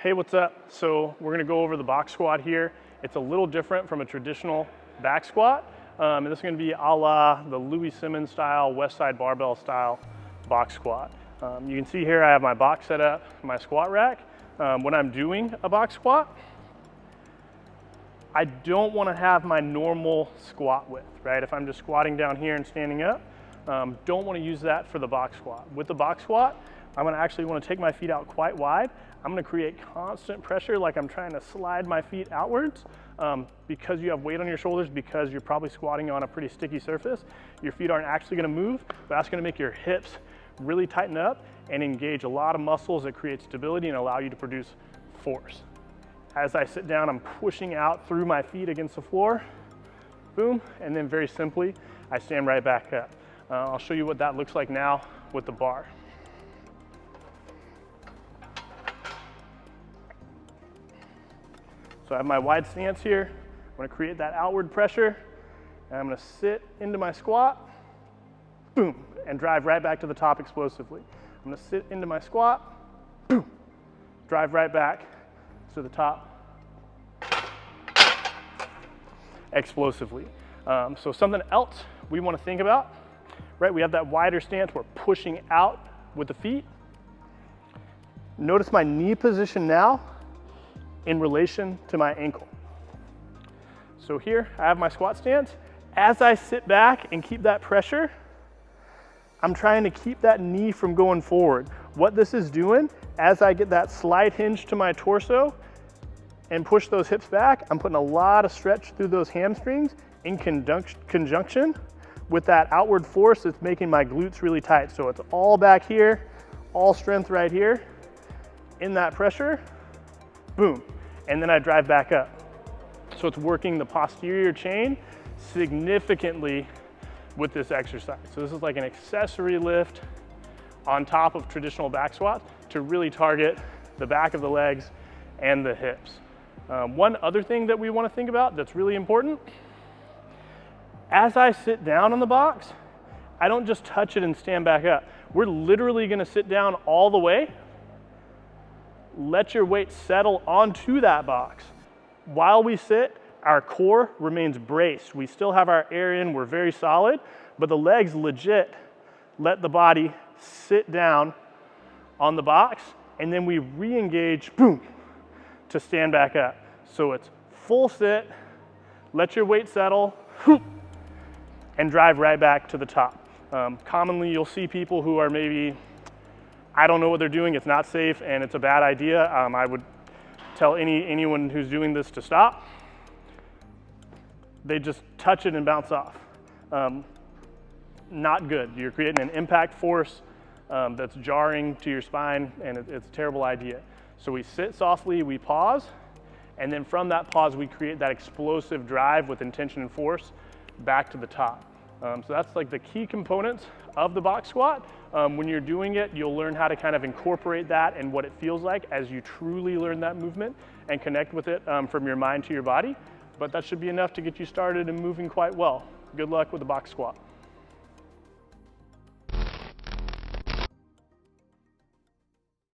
Hey, what's up? So we're gonna go over the box squat here. It's a little different from a traditional back squat. And this is gonna be a la the Louis Simmons style, West Side Barbell style box squat. You can see here I have my box set up, my squat rack. When I'm doing a box squat, I don't wanna have my normal squat width, right? If I'm just squatting down here and standing up, don't wanna use that for the box squat. With the box squat, I'm gonna actually wanna take my feet out quite wide. I'm gonna create constant pressure like I'm trying to slide my feet outwards because you have weight on your shoulders, because you're probably squatting on a pretty sticky surface. Your feet aren't actually gonna move, but that's gonna make your hips really tighten up and engage a lot of muscles that create stability and allow you to produce force. As I sit down, I'm pushing out through my feet against the floor, boom, and then very simply, I stand right back up. I'll show you what that looks like now with the bar. So I have my wide stance here. I'm gonna create that outward pressure, and I'm gonna sit into my squat, boom, and drive right back to the top explosively. I'm gonna sit into my squat, boom, drive right back to the top explosively. So something else we wanna think about, right? We have that wider stance, we're pushing out with the feet. Notice my knee position now in relation to my ankle. So here I have my squat stance. As I sit back and keep that pressure, I'm trying to keep that knee from going forward. What this is doing, as I get that slight hinge to my torso and push those hips back, I'm putting a lot of stretch through those hamstrings in conjunction with that outward force that's making my glutes really tight. So it's all back here, all strength right here. In that pressure, boom, and then I drive back up. So it's working the posterior chain significantly with this exercise. So this is like an accessory lift on top of traditional back squats to really target the back of the legs and the hips. One other thing that we want to think about that's really important, as I sit down on the box, I don't just touch it and stand back up. We're literally going to sit down all the way. Let your weight settle onto that box. While we sit, our core remains braced. We still have our air in, we're very solid, but the legs legit let the body sit down on the box, and then we re-engage, boom, to stand back up. So it's full sit, let your weight settle, and drive right back to the top. Commonly, you'll see people who are maybe, I don't know what they're doing, it's not safe, and it's a bad idea. I would tell anyone who's doing this to stop. They just touch it and bounce off. Not good. You're creating an impact force that's jarring to your spine, and it's a terrible idea. So we sit softly, we pause, and then from that pause, we create that explosive drive with intention and force back to the top. So that's like the key components of the box squat. When you're doing it, you'll learn how to kind of incorporate that and what it feels like as you truly learn that movement and connect with it from your mind to your body. But that should be enough to get you started and moving quite well. Good luck with the box squat.